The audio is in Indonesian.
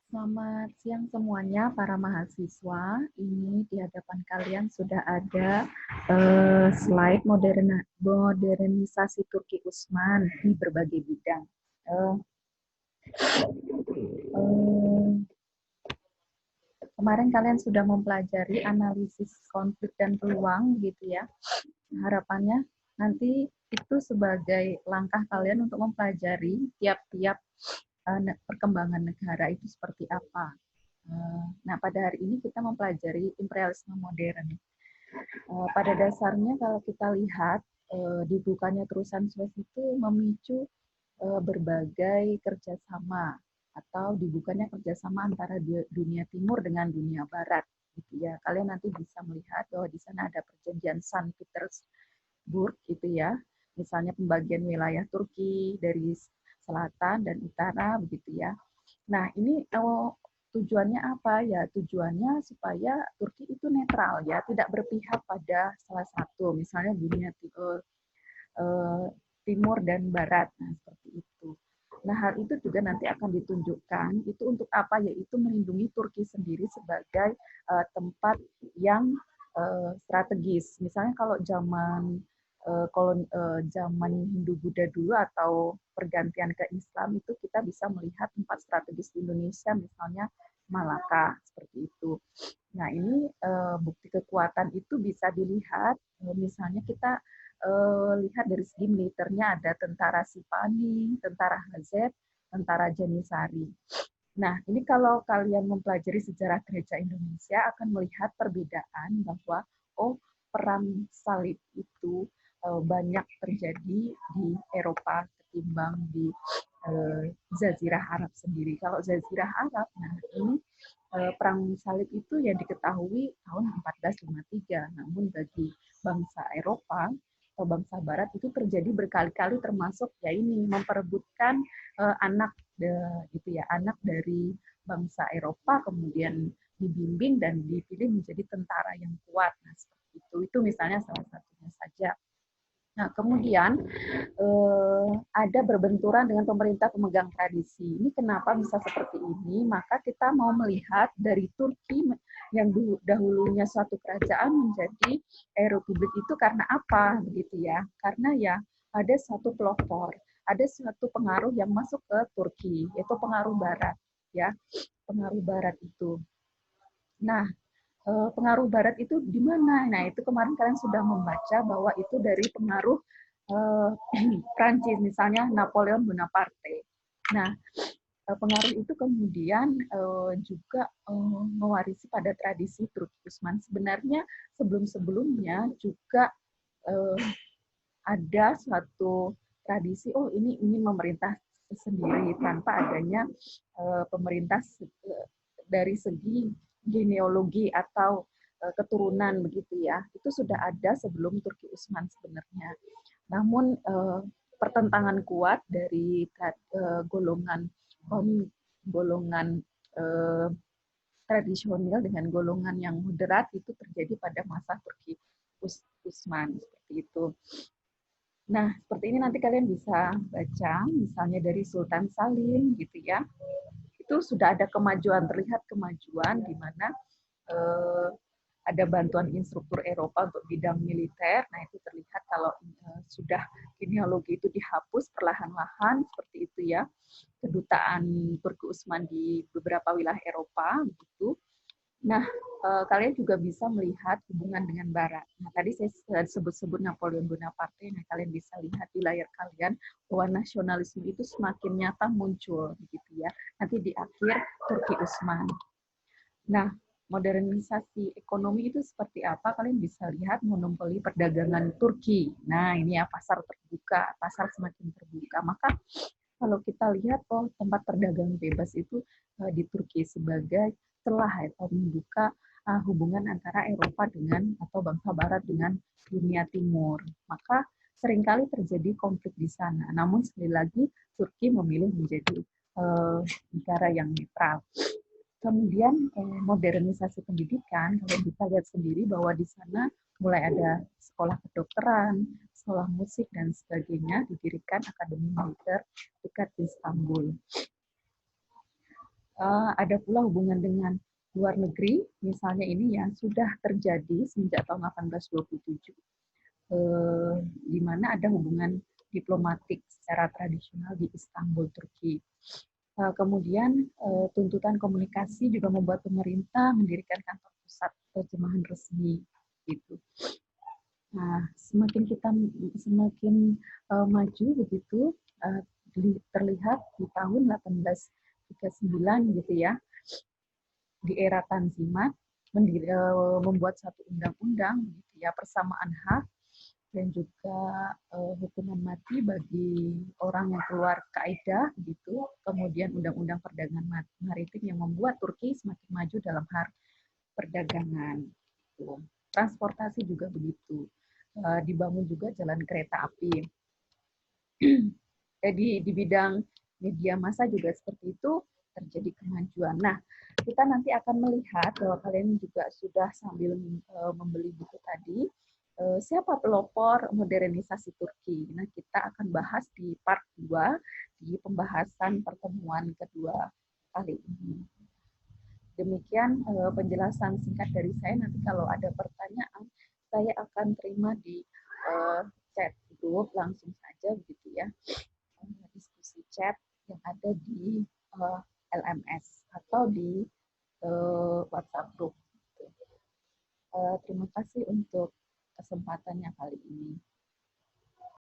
Selamat siang semuanya para mahasiswa. Ini di hadapan kalian sudah ada slide modernisasi Turki Utsman di berbagai bidang. Eh, eh, Kemarin kalian sudah mempelajari analisis konflik dan peluang, gitu ya. Harapannya nanti itu sebagai langkah kalian untuk mempelajari tiap-tiap perkembangan negara itu seperti apa. Nah, pada hari ini kita mempelajari imperialisme modern. Pada dasarnya kalau kita lihat dibukanya terusan Suez itu memicu berbagai kerjasama atau dibukanya kerjasama antara dunia timur dengan dunia barat, gitu ya. Kalian nanti bisa melihat bahwa di sana ada perjanjian San Petersburg, gitu ya. Misalnya pembagian wilayah Turki dari selatan dan utara, begitu ya. Nah, ini tujuannya apa ya? Tujuannya supaya Turki itu netral ya, tidak berpihak pada salah satu, misalnya dunia timur dan barat. Nah, seperti itu. Nah, hal itu juga nanti akan ditunjukkan itu untuk apa, yaitu melindungi Turki sendiri sebagai tempat yang strategis. Misalnya kalau zaman Hindu Buddha dulu atau pergantian ke Islam itu kita bisa melihat tempat strategis di Indonesia, misalnya Malaka, seperti itu. Nah, ini bukti kekuatan itu bisa dilihat, misalnya kita lihat dari segi militernya ada tentara Sipani, tentara Hazet, tentara Janisari. Nah, ini kalau kalian mempelajari sejarah gereja Indonesia akan melihat perbedaan bahwa perang salib itu banyak terjadi di Eropa ketimbang di Jazirah Arab sendiri. Kalau Jazirah Arab, nah ini perang salib itu yang diketahui tahun 1453. Namun bagi bangsa Eropa atau bangsa Barat itu terjadi berkali-kali, termasuk ya ini memperebutkan anak gitu ya, anak dari bangsa Eropa kemudian dibimbing dan dipilih menjadi tentara yang kuat. Nah, seperti itu. Itu misalnya salah satunya saja. Nah, kemudian ada berbenturan dengan pemerintah pemegang tradisi. Ini kenapa bisa seperti ini? Maka kita mau melihat dari Turki yang dahulunya suatu kerajaan menjadi republik itu karena apa, begitu ya? Karena ya ada satu pelopor, ada suatu pengaruh yang masuk ke Turki, yaitu pengaruh Barat, ya, pengaruh Barat itu. Nah, pengaruh Barat itu di mana? Nah, itu kemarin kalian sudah membaca bahwa itu dari pengaruh Prancis, misalnya Napoleon Bonaparte. Nah, pengaruh itu kemudian juga mewarisi pada tradisi Turki Utsman. Sebenarnya sebelum-sebelumnya juga ada suatu tradisi, ini ingin memerintah sendiri tanpa adanya pemerintah dari segi genealogi atau keturunan, begitu ya. Itu sudah ada sebelum Turki Utsman sebenarnya. Namun pertentangan kuat dari golongan golongan tradisional dengan golongan yang moderat itu terjadi pada masa Turki Utsman, seperti itu. Nah, seperti ini nanti kalian bisa baca, misalnya dari Sultan Salim, gitu ya. Itu sudah ada kemajuan, terlihat kemajuan di mana ada bantuan instruktur Eropa untuk bidang militer. Nah, itu terlihat kalau sudah genealogi itu dihapus perlahan-lahan, seperti itu ya. Kedutaan Turki Utsman di beberapa wilayah Eropa, begitu. Nah, kalian juga bisa melihat hubungan dengan Barat. Nah, tadi saya sebut-sebut Napoleon Bonaparte. Nah, kalian bisa lihat di layar kalian bahwa nasionalisme itu semakin nyata muncul, begitu ya. Nanti di akhir Turki Utsman. Nah, modernisasi ekonomi itu seperti apa? Kalian bisa lihat monopoli perdagangan Turki. Nah, ini ya pasar terbuka, pasar semakin terbuka. Maka kalau kita lihat tempat perdagangan bebas itu di Turki sebagai celah atau membuka hubungan antara Eropa dengan atau bangsa Barat dengan dunia Timur. Maka seringkali terjadi konflik di sana. Namun sekali lagi Turki memilih menjadi negara yang netral. Kemudian modernisasi pendidikan, kalian bisa lihat sendiri bahwa di sana mulai ada sekolah kedokteran, sekolah musik, dan sebagainya, didirikan Akademi Militer dekat di Istanbul. Ada pula hubungan dengan luar negeri, misalnya ini yang sudah terjadi sejak tahun 1827, di mana ada hubungan diplomatik secara tradisional di Istanbul, Turki. Kemudian tuntutan komunikasi juga membuat pemerintah mendirikan kantor pusat terjemahan resmi gitu. Nah, semakin maju begitu, terlihat di tahun 1839 gitu ya, di era Tanzimat membuat satu undang-undang gitu ya, persamaan hak dan juga hukuman mati bagi orang yang keluar kaidah gitu. Kemudian undang-undang perdagangan maritim yang membuat Turki semakin maju dalam hal perdagangan. Gitu. Transportasi juga begitu. Dibangun juga jalan kereta api. Jadi di bidang media massa juga seperti itu terjadi kemajuan. Nah, kita nanti akan melihat bahwa kalian juga sudah sambil membeli buku tadi, siapa pelopor modernisasi Turki. Nah, kita akan bahas di part 2 di pembahasan pertemuan kedua kali ini. Demikian penjelasan singkat dari saya. Nanti kalau ada pertanyaan, saya akan terima di chat grup langsung saja begitu ya. Diskusi chat yang ada di LMS atau di WhatsApp group. Terima kasih untuk kesempatannya kali ini.